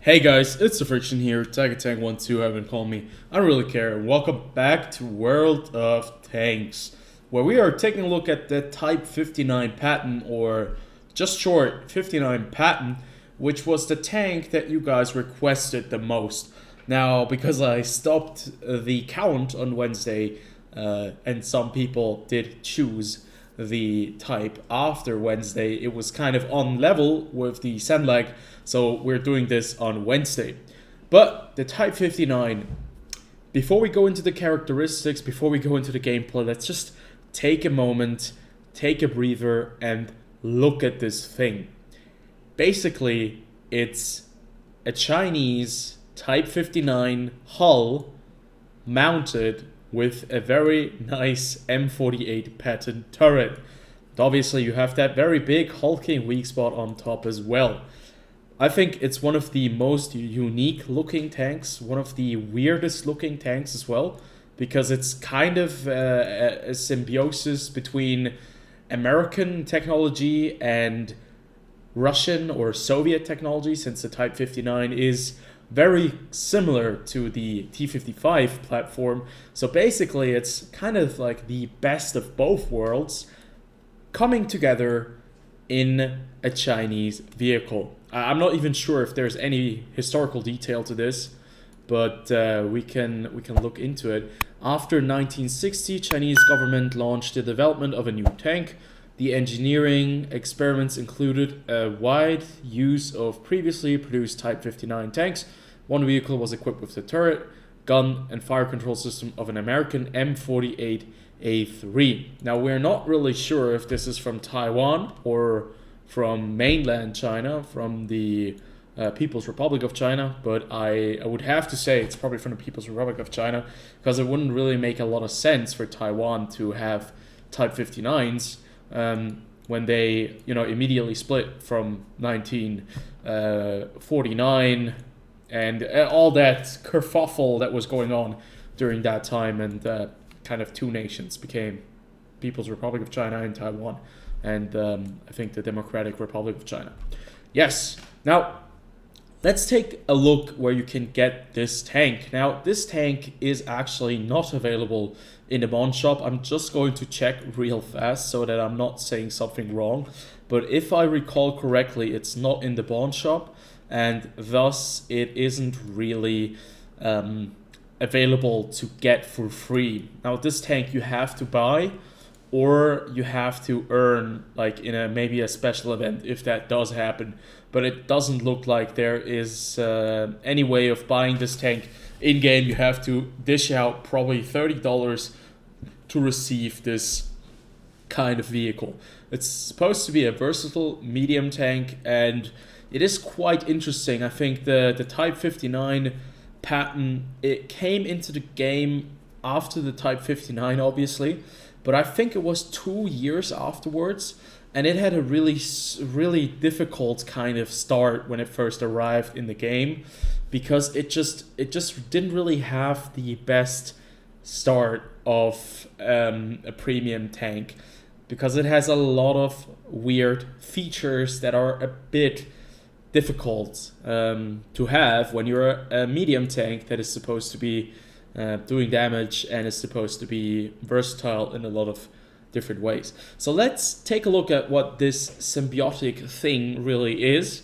Hey guys, it's TheFrXion here, Tank12 have been calling me, I don't really care, and welcome back to World of Tanks, where we are taking a look at the Type 59 Patton, or just short, 59 Patton, which was the tank that you guys requested the most. Now, because I stopped the count on Wednesday, and some people did choose the type after Wednesday, it was kind of on level with the send lag, so we're doing this on Wednesday. But the Type 59, before we go into the characteristics, before we go into the gameplay, let's just take a moment, take a breather, and look at this thing. Basically, it's a Chinese Type 59 hull mounted with a very nice M48 Patton turret. And obviously, you have that very big hulking weak spot on top as well. I think it's one of the most unique looking tanks, one of the weirdest looking tanks as well, because it's kind of a symbiosis between American technology and Russian or Soviet technology, since the Type 59 is very similar to the T-55 platform. So basically, it's kind of like the best of both worlds coming together in a Chinese vehicle. I'm not even sure if there's any historical detail to this, but we can look into it. After 1960, Chinese government launched the development of a new tank. The engineering experiments included a wide use of previously produced Type 59 tanks. One vehicle was equipped with the turret, gun, and fire control system of an American M48A3. Now, we're not really sure if this is from Taiwan or from mainland China, from the People's Republic of China, but I would have to say it's probably from the People's Republic of China, because it wouldn't really make a lot of sense for Taiwan to have Type 59s when they, immediately split from 1949 and all that kerfuffle that was going on during that time, and kind of two nations became People's Republic of China and Taiwan, and I think the Democratic Republic of China. Yes. Now, let's take a look where you can get this tank. Now, this tank is actually not available in the Bond shop. I'm just going to check real fast so that I'm not saying something wrong. But if I recall correctly, it's not in the Bond shop, and thus it isn't really available to get for free. Now, this tank you have to buy, or you have to earn, like in maybe a special event, if that does happen. But it doesn't look like there is any way of buying this tank in game. You have to dish out probably $30 to receive this kind of vehicle. It's supposed to be a versatile medium tank, and it is quite interesting. I think the Type 59 Patton, it came into the game after the Type 59, obviously, but I think it was 2 years afterwards, and it had a really difficult kind of start when it first arrived in the game, because it just didn't really have the best start of a premium tank, because it has a lot of weird features that are a bit difficult to have when you're a medium tank that is supposed to be doing damage and is supposed to be versatile in a lot of different ways. So let's take a look at what this symbiotic thing really is,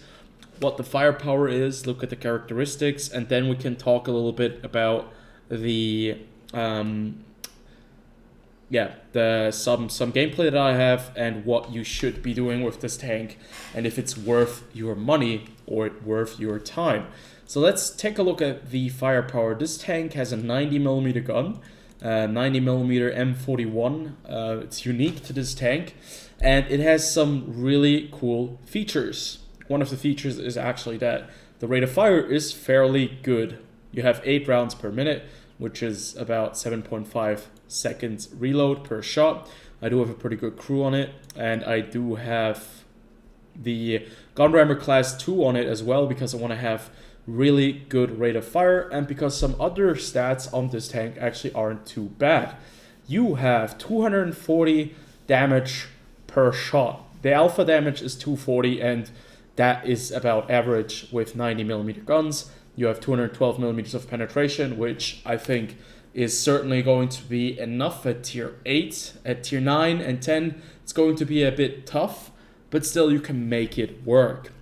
what the firepower is, look at the characteristics, and then we can talk a little bit about the some gameplay that I have and what you should be doing with this tank, and if it's worth your money or worth your time. So let's take a look at the firepower. This tank has a 90mm gun, 90mm M41. It's unique to this tank, and it has some really cool features. One of the features is actually that the rate of fire is fairly good. You have 8 rounds per minute, which is about 7.5 seconds reload per shot. I do have a pretty good crew on it, and I do have the gun rammer class 2 on it as well, because I want to have really good rate of fire, and because some other stats on this tank actually aren't too bad. You have 240 damage per shot. The alpha damage is 240, and That is about average with 90mm guns. You have 212mm of penetration, which I think is certainly going to be enough at tier 8. At tier 9 and 10, it's going to be a bit tough, but still you can make it work.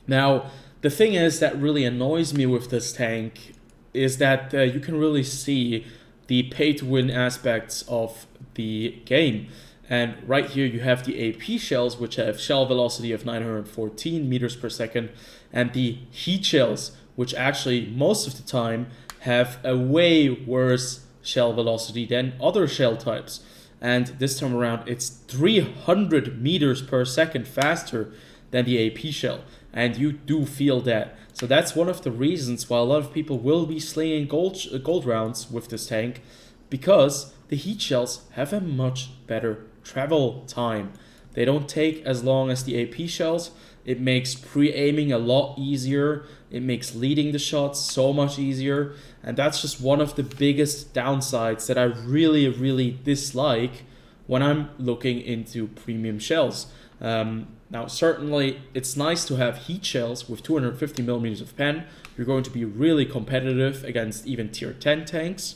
Now, the thing is that really annoys me with this tank is that you can really see the pay-to-win aspects of the game. And right here you have the AP shells, which have shell velocity of 914 meters per second, and the heat shells, which actually most of the time have a way worse shell velocity than other shell types. And this time around it's 300 meters per second faster than the AP shell. And you do feel that. So that's one of the reasons why a lot of people will be slinging gold rounds with this tank, because the heat shells have a much better travel time. They don't take as long as the AP shells. It makes pre-aiming a lot easier. It makes leading the shots so much easier. And that's just one of the biggest downsides that I really, really dislike when I'm looking into premium shells. Now, certainly, it's nice to have heat shells with 250mm of pen. You're going to be really competitive against even tier 10 tanks.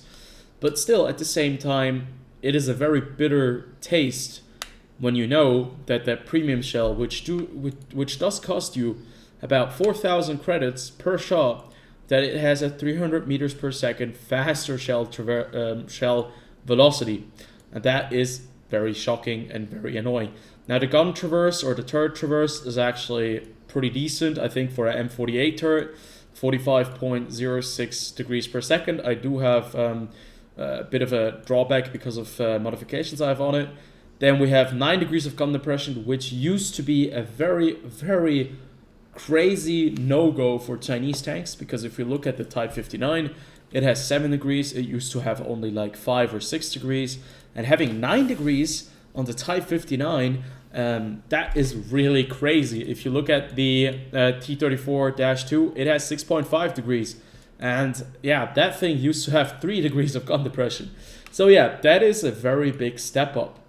But still, at the same time, it is a very bitter taste when you know that that premium shell, which does cost you about 4,000 credits per shot, that it has a 300 meters per second faster shell velocity. And that is very shocking and very annoying. Now, the gun traverse or the turret traverse is actually pretty decent, I think, for an M48 turret, 45.06 degrees per second. I do have a bit of a drawback because of modifications I have on it. Then we have 9 degrees of gun depression, which used to be a very, very crazy no-go for Chinese tanks, because if you look at the Type 59, it has 7 degrees. It used to have only like 5 or 6 degrees. And having 9 degrees on the Type 59, that is really crazy. If you look at the T-34-2, it has 6.5 degrees. And yeah, that thing used to have 3 degrees of gun depression. So yeah, that is a very big step up.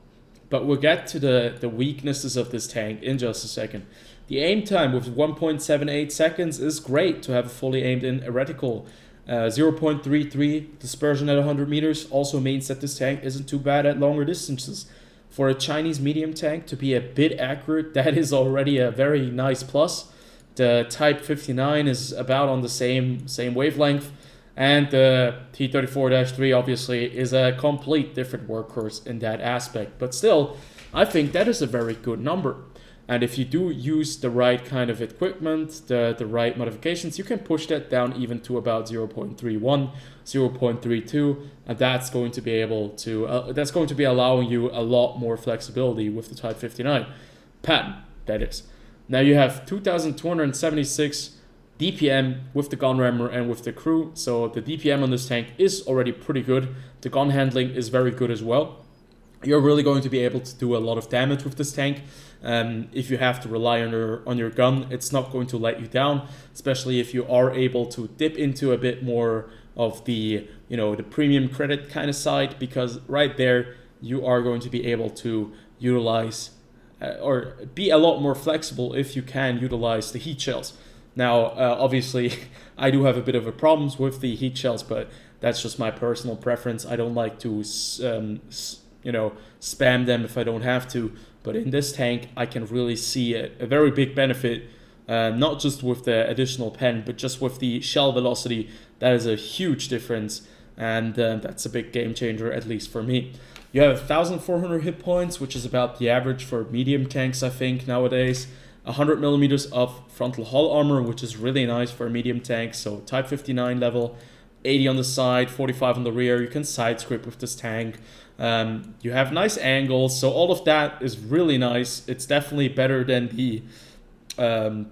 But we'll get to the weaknesses of this tank in just a second. The aim time with 1.78 seconds is great to have a fully aimed in a reticle. 0.33 dispersion at 100 meters also means that this tank isn't too bad at longer distances. For a Chinese medium tank to be a bit accurate, that is already a very nice plus. The Type 59 is about on the same wavelength, and the T-34-3 obviously is a complete different workhorse in that aspect. But still, I think that is a very good number. And if you do use the right kind of equipment, the right modifications, you can push that down even to about 0.31, 0.32, and that's going to be able to that's going to be allowing you a lot more flexibility with the Type 59 Patton, that is. Now you have 2,276 DPM with the gun rammer and with the crew, so the DPM on this tank is already pretty good. The gun handling is very good as well. You're really going to be able to do a lot of damage with this tank. If you have to rely on your gun, it's not going to let you down, especially if you are able to dip into a bit more of the the premium credit kind of side, because right there you are going to be able to utilize or be a lot more flexible if you can utilize the heat shells. Now, obviously, I do have a bit of a problems with the heat shells, but that's just my personal preference. I don't like to spam them if I don't have to. But in this tank, I can really see a very big benefit, not just with the additional pen, but just with the shell velocity. That is a huge difference, and that's a big game changer, at least for me. You have 1,400 hit points, which is about the average for medium tanks, I think, nowadays. 100 millimeters of frontal hull armor, which is really nice for a medium tank. So Type 59 level, 80 on the side, 45 on the rear. You can side script with this tank. You have nice angles, so all of that is really nice. It's definitely better than the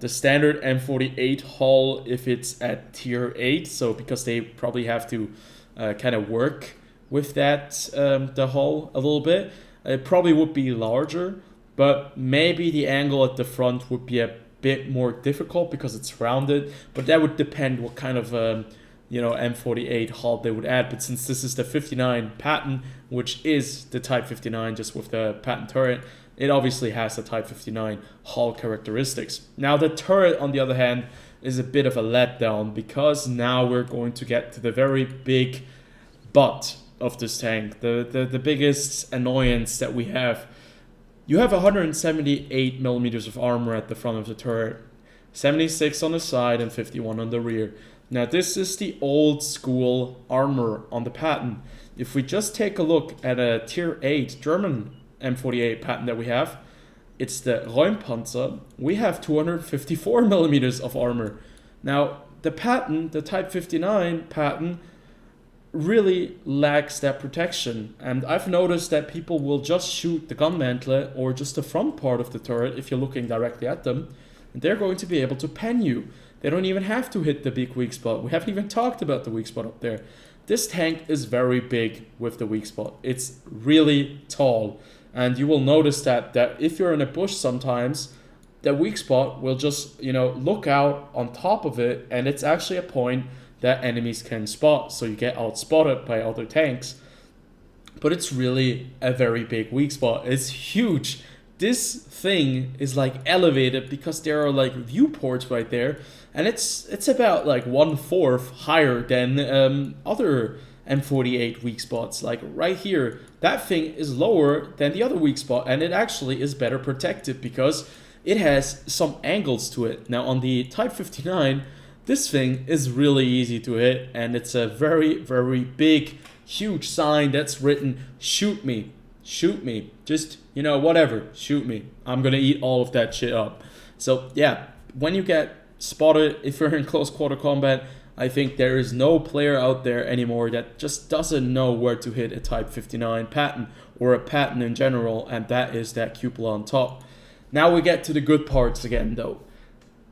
standard M48 hull if it's at tier 8. So because they probably have to kind of work with that the hull a little bit. It probably would be larger, but maybe the angle at the front would be a bit more difficult because it's rounded. But that would depend what kind of M48 hull they would add. But since this is the 59 Patton, which is the Type 59 just with the Patton turret, it obviously has the Type 59 hull characteristics. Now the turret, on the other hand, is a bit of a letdown, because now we're going to get to the very big butt of this tank, the biggest annoyance that we have. You have 178 millimeters of armor at the front of the turret, 76 on the side and 51 on the rear. Now this is the old school armor on the Patton. If we just take a look at a tier 8 German M48 Patton that we have, it's the Räumpanzer. We have 254 millimeters of armor. Now the Patton, the Type 59 Patton, really lacks that protection, and I've noticed that people will just shoot the gun mantlet or just the front part of the turret if you're looking directly at them, and they're going to be able to pen you. They don't even have to hit the big weak spot. We haven't even talked about the weak spot up there. This tank is very big with the weak spot. It's really tall, and you will notice that if you're in a bush sometimes, the weak spot will just, look out on top of it, and it's actually a point that enemies can spot, so you get outspotted by other tanks. But it's really a very big weak spot. It's huge. This thing is like elevated because there are like viewports right there, and it's about like 1/4 higher than other M48 weak spots. Like right here, that thing is lower than the other weak spot, and it actually is better protected because it has some angles to it. Now on the Type 59, this thing is really easy to hit, and it's a very, very big, huge sign that's written, "Shoot me, shoot me, just, whatever, shoot me. I'm gonna eat all of that shit up." So yeah, when you get spotted, if you're in close quarter combat, I think there is no player out there anymore that just doesn't know where to hit a Type 59 Patton, or a Patton in general, and that is that cupola on top. Now we get to the good parts again though.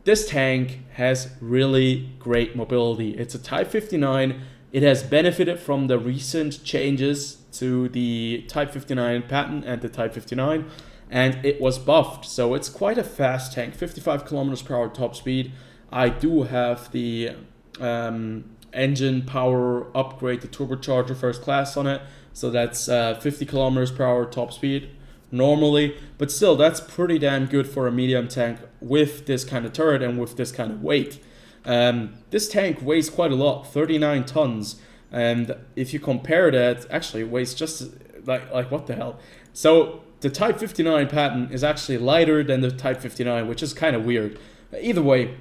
This tank has really great mobility. It's a Type 59. It has benefited from the recent changes to the Type 59 Patton and the Type 59, and it was buffed. So it's quite a fast tank, 55 kilometers per hour top speed. I do have the engine power upgrade, the turbocharger first class on it. So that's 50 kilometers per hour top speed normally, but still that's pretty damn good for a medium tank with this kind of turret and with this kind of weight. This tank weighs quite a lot, 39 tons, and if you compare that, actually it weighs just like what the hell. So the Type 59 Patton is actually lighter than the Type 59, which is kind of weird. Either way,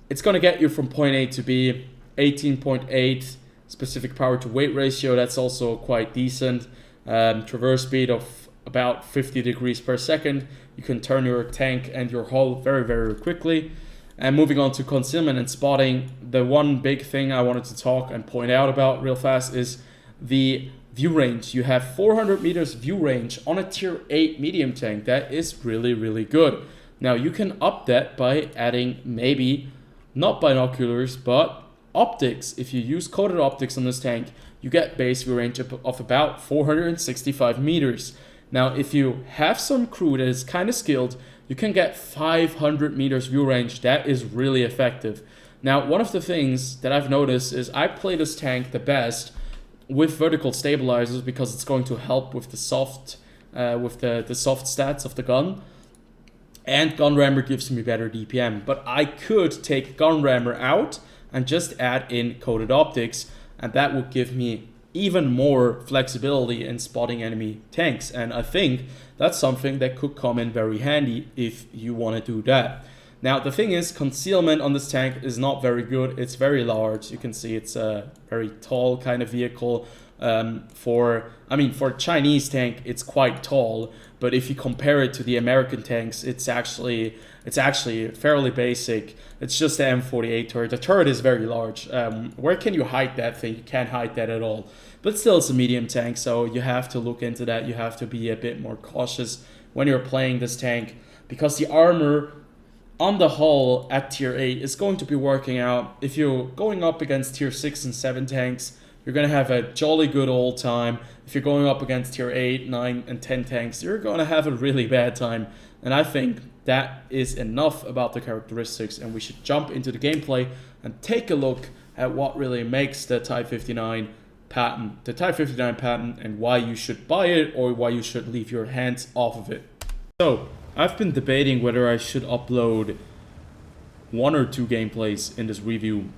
it's going to get you from point A to B, 18.8 specific power to weight ratio. That's also quite decent. Traverse speed of about 50 degrees per second. You can turn your tank and your hull very, very quickly. And moving on to concealment and spotting, the one big thing I wanted to talk and point out about real fast is the view range. You have 400 meters view range on a tier 8 medium tank. That is really, really good. Now you can up that by adding maybe not binoculars, but optics. If you use coated optics on this tank, you get base view range of about 465 meters. Now, if you have some crew that is kind of skilled, you can get 500 meters view range. That is really effective. Now, one of the things that I've noticed is I play this tank the best with vertical stabilizers because it's going to help with the soft stats of the gun. And gun rammer gives me better DPM. But I could take gun rammer out and just add in coated optics, and that would give me even more flexibility in spotting enemy tanks. And I think that's something that could come in very handy if you want to do that. Now the thing is, concealment on this tank is not very good. It's very large. You can see it's a very tall kind of vehicle. For a Chinese tank, it's quite tall, but if you compare it to the American tanks, it's actually fairly basic. It's just the M48 turret. The turret is very large. Where can you hide that thing? You can't hide that at all. But still, it's a medium tank, so you have to look into that. You have to be a bit more cautious when you're playing this tank, because the armor on the hull at tier 8 is going to be working out. If you're going up against tier 6 and 7 tanks, you're going to have a jolly good old time. If you're going up against tier 8, 9, and 10 tanks, you're going to have a really bad time. And I think that is enough about the characteristics, and we should jump into the gameplay and take a look at what really makes the Type 59 Patton, and why you should buy it or why you should leave your hands off of it. So, I've been debating whether I should upload 1 or 2 gameplays in this review.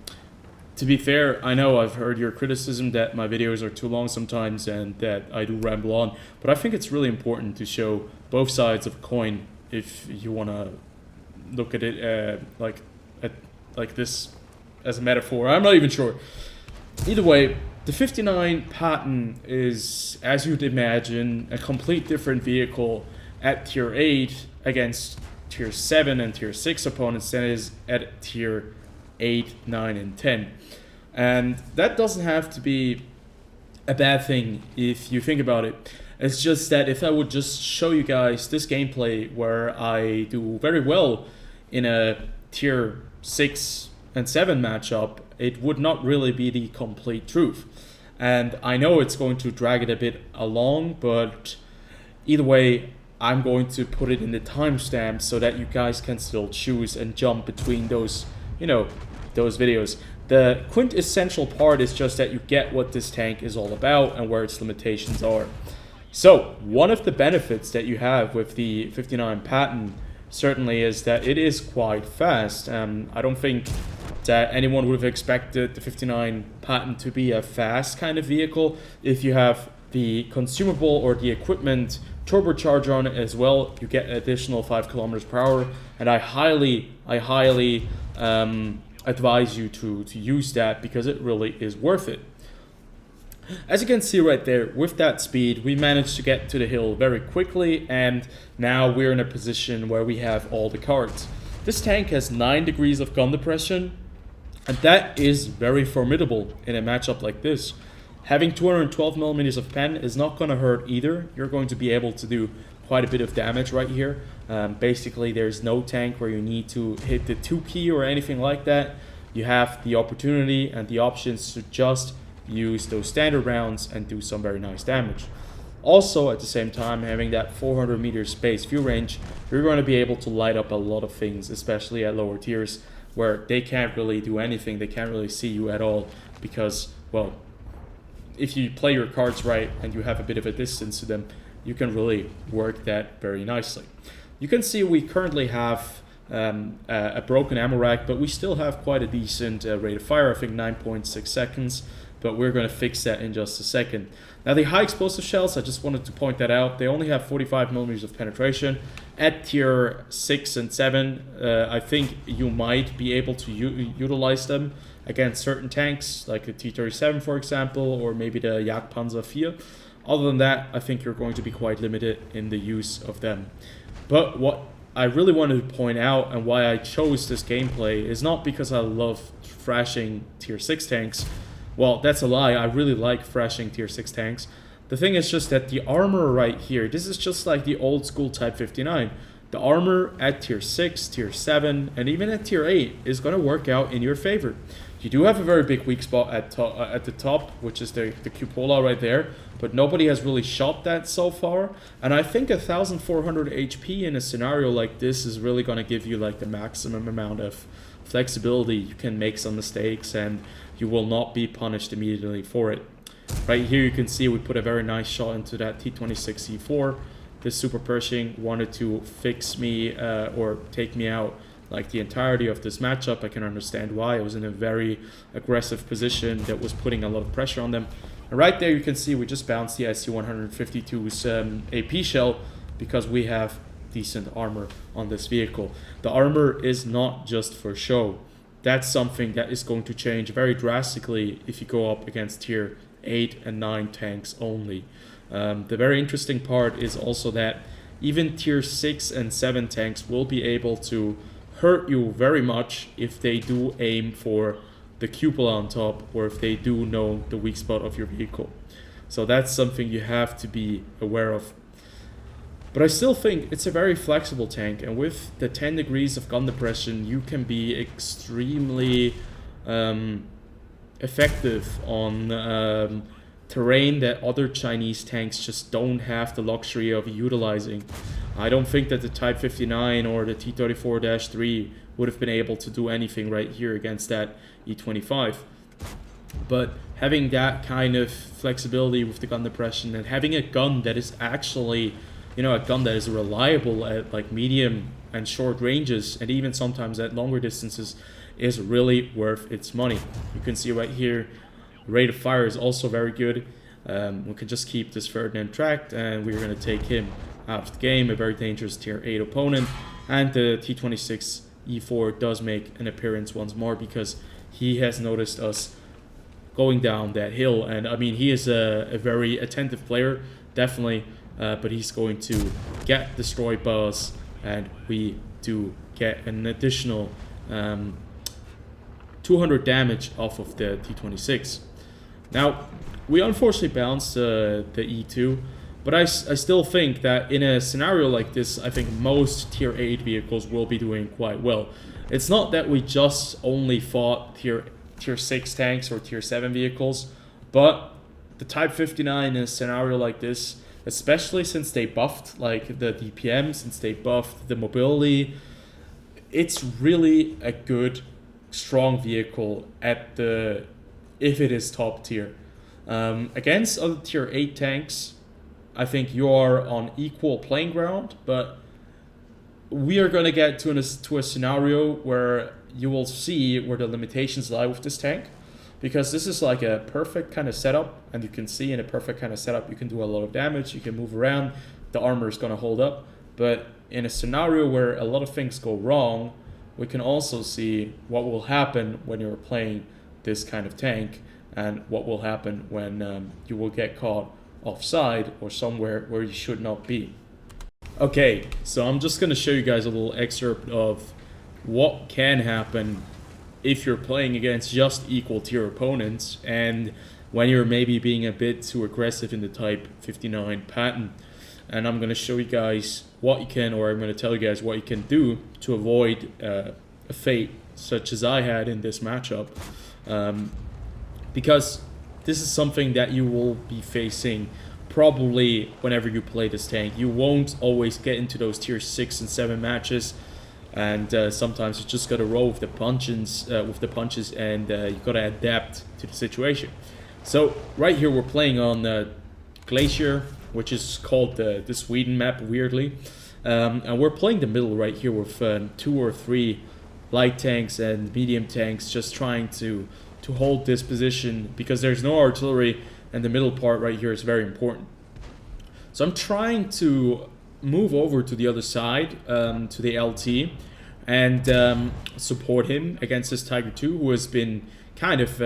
To be fair, I know I've heard your criticism that my videos are too long sometimes and that I do ramble on, but I think it's really important to show both sides of a coin if you want to look at it like this as a metaphor. I'm not even sure. Either way, the 59 Patton is, as you'd imagine, a complete different vehicle at tier 8 against tier 7 and tier 6 opponents than it is at tier 8, 9, and 10. And that doesn't have to be a bad thing if you think about it. It's just that if I would just show you guys this gameplay where I do very well in a tier 6 and 7 matchup, it would not really be the complete truth. And I know it's going to drag it a bit along, but either way, I'm going to put it in the timestamp so that you guys can still choose and jump between those, those videos. The quintessential part is just that you get what this tank is all about and where its limitations are. So, one of the benefits that you have with the 59 Patton certainly is that it is quite fast. I don't think that anyone would have expected the 59 Patton to be a fast kind of vehicle. If you have the consumable or the equipment turbocharger on it as well, you get an additional 5 kilometers per hour, and I highly advise you to use that because it really is worth it. As you can see right there, with that speed, we managed to get to the hill very quickly, and now we're in a position where we have all the cards. This tank has 9 degrees of gun depression, and that is very formidable in a matchup like this. Having 212 millimeters of pen is not going to hurt either. You're going to be able to do quite a bit of damage right here. Basically, there's no tank where you need to hit the 2 key or anything like that. You have the opportunity and the options to just use those standard rounds and do some very nice damage. Also, at the same time, having that 400 meter space view range, you're going to be able to light up a lot of things, especially at lower tiers where they can't really do anything. They can't really see you at all because, well, if you play your cards right and you have a bit of a distance to them, you can really work that very nicely. You can see we currently have a broken ammo rack, but we still have quite a decent rate of fire, I think 9.6 seconds, but we're going to fix that in just a second. Now the high explosive shells, I just wanted to point that out, they only have 45 millimeters of penetration. At tier 6 and 7, I think you might be able to utilize them against certain tanks, like the T-37 for example, or maybe the Jagdpanzer 4. Other than that, I think you're going to be quite limited in the use of them. But what I really wanted to point out and why I chose this gameplay is not because I love thrashing tier 6 tanks. Well, that's a lie, I really like thrashing tier 6 tanks. The thing is just that the armor right here, this is just like the old school Type 59. The armor at tier 6, tier 7, and even at tier 8 is going to work out in your favor. You do have a very big weak spot at the top, which is the cupola right there, but nobody has really shot that so far. And I think 1400 HP in a scenario like this is really going to give you like the maximum amount of flexibility. You can make some mistakes and you will not be punished immediately for it. Right here you can see we put a very nice shot into that T26E4. This Super Pershing wanted to fix me or take me out like the entirety of this matchup. I can understand why. I was in a very aggressive position that was putting a lot of pressure on them. And right there you can see we just bounced the IC-152's AP shell because we have decent armor on this vehicle. The armor is not just for show. That's something that is going to change very drastically if you go up against tier 8 and 9 tanks only. The very interesting part is also that even tier 6 and 7 tanks will be able to hurt you very much if they do aim for the cupola on top or if they do know the weak spot of your vehicle. So that's something you have to be aware of. But I still think it's a very flexible tank, and with the 10 degrees of gun depression you can be extremely effective on terrain that other Chinese tanks just don't have the luxury of utilizing. I don't think that the Type 59 or the T-34-3 would have been able to do anything right here against that E-25. But having that kind of flexibility with the gun depression and having a gun that is actually you know, a gun that is reliable at like medium and short ranges, and even sometimes at longer distances, is really worth its money. You can see right here, rate of fire is also very good. We can just keep this Ferdinand tracked, and we're going to take him out of the game. A very dangerous tier 8 opponent, and the T26 E4 does make an appearance once more because he has noticed us going down that hill. And I mean, he is a very attentive player, definitely, but he's going to get destroyed by us, and we do get an additional 200 damage off of the T26. Now, we unfortunately bounced the E2, but I still think that in a scenario like this, I think most tier 8 vehicles will be doing quite well. It's not that we just only fought tier 6 tanks or tier 7 vehicles, but the Type 59 in a scenario like this, especially since they buffed like the DPM, since they buffed the mobility, it's really a good, strong vehicle at the, if it is top tier. Against other tier 8 tanks, I think you are on equal playing ground, but we are going to get to a scenario where you will see where the limitations lie with this tank, because this is like a perfect kind of setup, and you can see in a perfect kind of setup you can do a lot of damage, you can move around, the armor is going to hold up. But in a scenario where a lot of things go wrong, we can also see what will happen when you're playing this kind of tank, and what will happen when you will get caught offside or somewhere where you should not be. Okay, so I'm just going to show you guys a little excerpt of what can happen if you're playing against just equal tier opponents, and when you're maybe being a bit too aggressive in the Type 59 Patton. And I'm going to show you guys what you can, or I'm going to tell you guys what you can do to avoid a fate such as I had in this matchup. Because this is something that you will be facing probably whenever you play this tank. You won't always get into those tier 6 and 7 matches, and sometimes you just gotta roll with the punches, and you gotta adapt to the situation. So right here we're playing on Glacier, which is called the Sweden map, weirdly, and we're playing the middle right here with 2 or 3 light tanks and medium tanks, just trying to hold this position because there's no artillery, and the middle part right here is very important. So I'm trying to move over to the other side, to the LT, and support him against this Tiger 2, who has been kind of,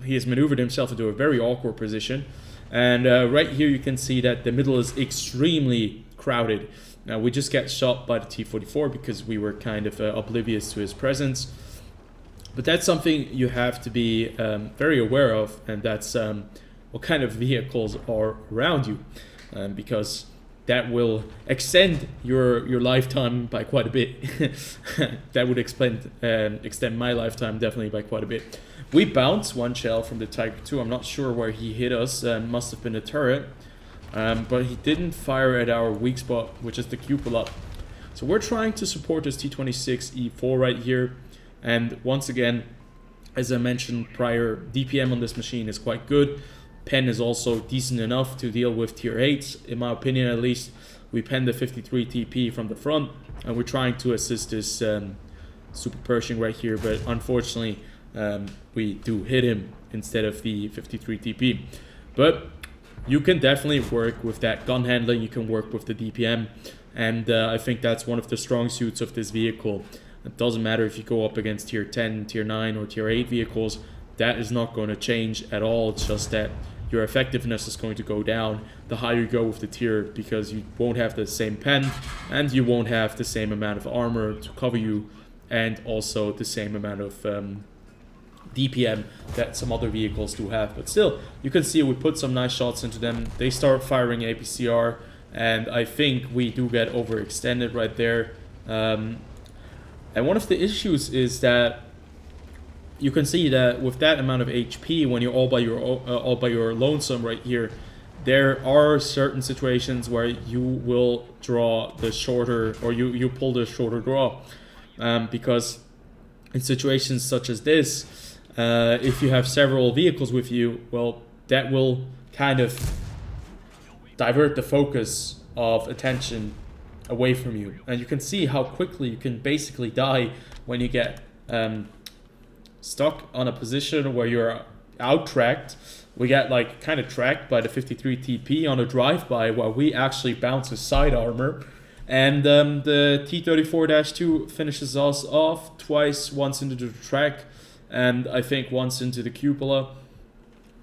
he has maneuvered himself into a very awkward position. And right here you can see that the middle is extremely crowded. Now we just get shot by the T-44 because we were kind of oblivious to his presence. But that's something you have to be very aware of, and that's what kind of vehicles are around you, because that will extend your lifetime by quite a bit. That would extend my lifetime definitely by quite a bit. We bounced 1 shell from the Tiger 2. I'm not sure where he hit us. Must have been a turret, but he didn't fire at our weak spot, which is the cupola. So we're trying to support this T26 E4 right here. And once again, as I mentioned prior, DPM on this machine is quite good. Pen is also decent enough to deal with tier 8s, in my opinion at least. We pen the 53 TP from the front, and we're trying to assist this Super Pershing right here, but unfortunately we do hit him instead of the 53 TP. But you can definitely work with that gun handling, you can work with the DPM, and I think that's one of the strong suits of this vehicle. It doesn't matter if you go up against tier 10, tier 9 or tier 8 vehicles, that is not going to change at all. It's just that your effectiveness is going to go down the higher you go with the tier, because you won't have the same pen and you won't have the same amount of armor to cover you, and also the same amount of DPM that some other vehicles do have. But still, you can see we put some nice shots into them. They start firing APCR, and I think we do get overextended right there. And one of the issues is that you can see that with that amount of HP, when you're all by your lonesome right here, there are certain situations where you will draw the shorter, or you pull the shorter draw, because in situations such as this, if you have several vehicles with you, well, that will kind of divert the focus of attention away from you. And you can see how quickly you can basically die when you get stuck on a position where you're out-tracked. We get like kind of tracked by the 53 TP on a drive-by while we actually bounce his side armor. And the T-34-2 finishes us off twice, once into the track and I think once into the cupola.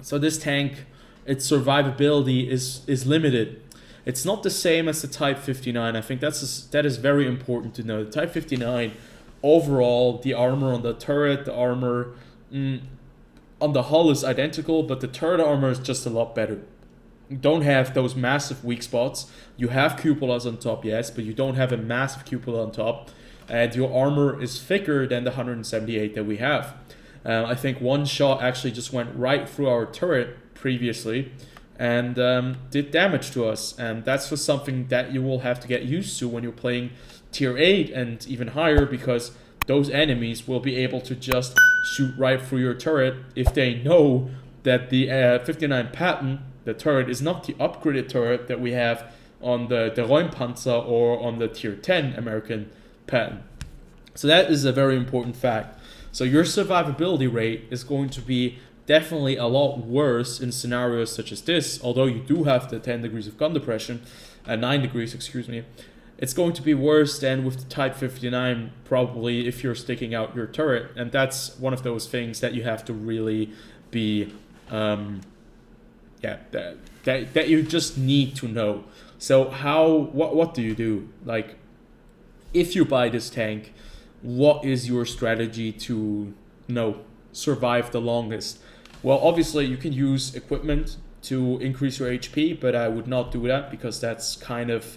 So this tank, its survivability is limited. It's not the same as the Type 59. I think that is very important to know. The Type 59, overall, the armor on the turret, the armor on the hull is identical, but the turret armor is just a lot better. You don't have those massive weak spots. You have cupolas on top, yes, but you don't have a massive cupola on top. And your armor is thicker than the 178 that we have. I think one shot actually just went right through our turret previously and did damage to us. And that's just something that you will have to get used to when you're playing tier 8 and even higher, because those enemies will be able to just shoot right through your turret if they know that the 59 Patton, the turret, is not the upgraded turret that we have on the Räumpanzer or on the tier 10 American Patton. So that is a very important fact. So your survivability rate is going to be definitely a lot worse in scenarios such as this, although you do have the 10 degrees of gun depression, 9 degrees, excuse me. It's going to be worse than with the Type 59, probably, if you're sticking out your turret. And that's one of those things that you have to really be, that you just need to know. So what do you do? Like, if you buy this tank, what is your strategy to survive the longest? Well, obviously you can use equipment to increase your HP, but I would not do that because that's kind of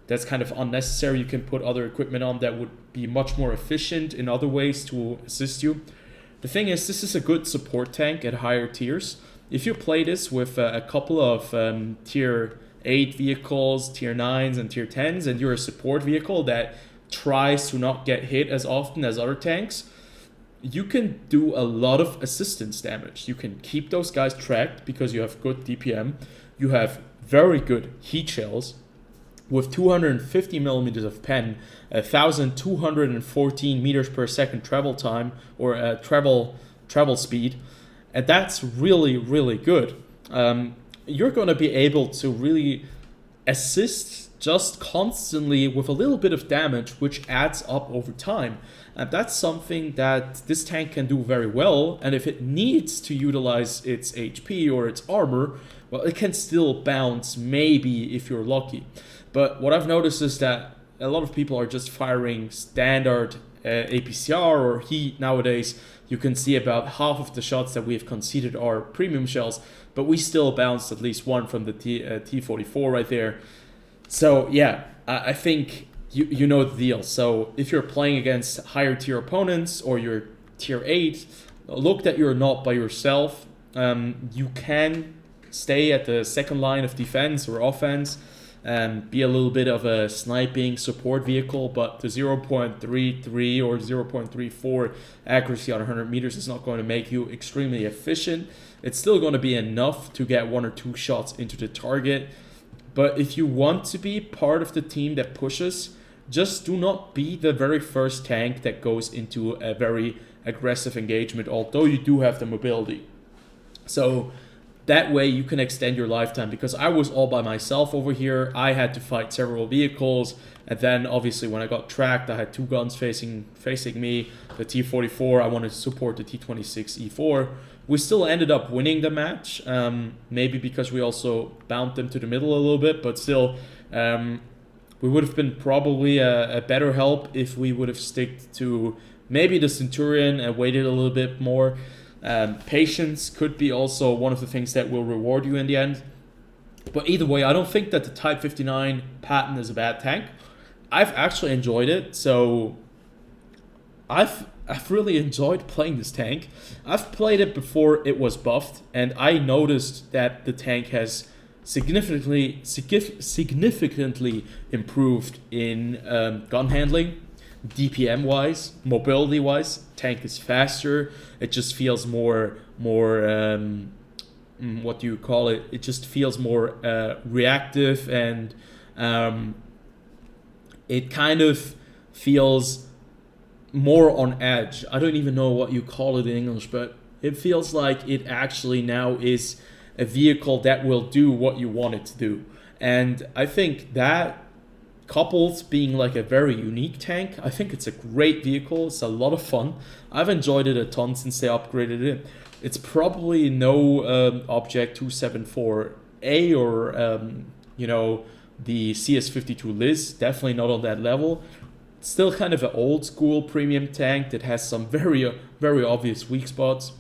unnecessary. You can put other equipment on that would be much more efficient in other ways to assist you. The thing is, this is a good support tank at higher tiers. If you play this with a couple of tier 8 vehicles, tier 9s and tier 10s, and you're a support vehicle that tries to not get hit as often as other tanks, you can do a lot of assistance damage. You can keep those guys tracked because you have good DPM. You have very good heat shells with 250 millimeters of pen, 1,214 meters per second travel time or travel speed, and that's really, really good. You're going to be able to really assist just constantly with a little bit of damage, which adds up over time. And that's something that this tank can do very well. And if it needs to utilize its HP or its armor, well, it can still bounce, maybe, if you're lucky. But what I've noticed is that a lot of people are just firing standard APCR or heat nowadays. You can see about half of the shots that we've conceded are premium shells, but we still bounced at least one from the T44 right there. So yeah, I think you know the deal. So if you're playing against higher tier opponents or you're tier 8, look that you're not by yourself. You can stay at the second line of defense or offense and be a little bit of a sniping support vehicle, but the 0.33 or 0.34 accuracy on 100 meters is not going to make you extremely efficient. It's still going to be enough to get 1 or 2 shots into the target. But if you want to be part of the team that pushes, just do not be the very first tank that goes into a very aggressive engagement, although you do have the mobility. So that way you can extend your lifetime, because I was all by myself over here. I had to fight several vehicles, and then obviously when I got tracked, I had 2 guns facing me. The T44, I wanted to support the T26 E4. We still ended up winning the match, maybe because we also bound them to the middle a little bit, but still, we would have been probably a better help if we would have sticked to maybe the Centurion and waited a little bit more. Patience could be also one of the things that will reward you in the end. But either way, I don't think that the Type 59 Patton is a bad tank. I've actually enjoyed it, so I've really enjoyed playing this tank. I've played it before it was buffed, and I noticed that the tank has significantly improved in gun handling, DPM wise, mobility wise. Tank is faster. It just feels more what do you call it? It just feels more reactive, and it kind of feels more on edge. I don't even know what you call it in English, but it feels like it actually now is a vehicle that will do what you want it to do. And I think that, coupled being like a very unique tank, I think it's a great vehicle. It's a lot of fun. I've enjoyed it a ton since they upgraded it. It's probably no Object 274A or the CS52 Liz. Definitely not on that level. It's still kind of an old school premium tank that has some very very obvious weak spots,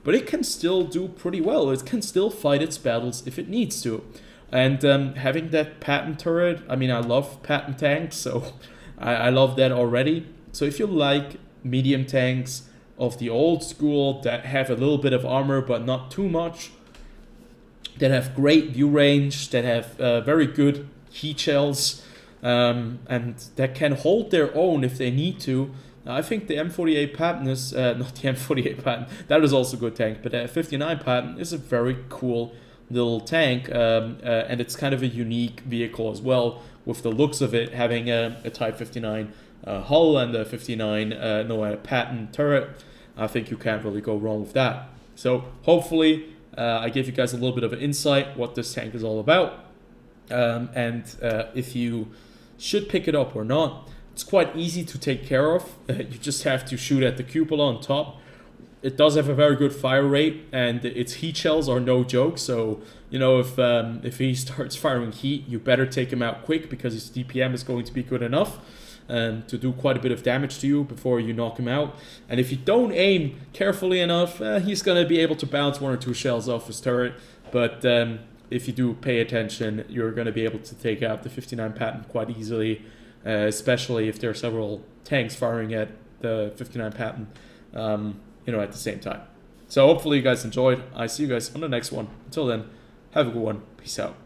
but it can still do pretty well. It can still fight its battles if it needs to. And having that Patton turret, I mean, I love Patton tanks, so I love that already. So if you like medium tanks of the old school that have a little bit of armor but not too much, that have great view range, that have very good heat shells, and that can hold their own if they need to, I think the M48 Patton is, not the M48 Patton, that is also a good tank, but the 59 Patton is a very cool little tank, and it's kind of a unique vehicle as well, with the looks of it having a Type 59 hull and a Patton turret. I think you can't really go wrong with that. So hopefully I gave you guys a little bit of an insight what this tank is all about, and if you should pick it up or not. It's quite easy to take care of. You just have to shoot at the cupola on top. It does have a very good fire rate, and its heat shells are no joke. So, if he starts firing heat, you better take him out quick, because his DPM is going to be good enough to do quite a bit of damage to you before you knock him out. And if you don't aim carefully enough, he's going to be able to bounce 1 or 2 shells off his turret. But if you do pay attention, you're going to be able to take out the 59 Patton quite easily, especially if there are several tanks firing at the 59 Patton at the same time. So hopefully you guys enjoyed. I see you guys on the next one. Until then, have a good one. Peace out.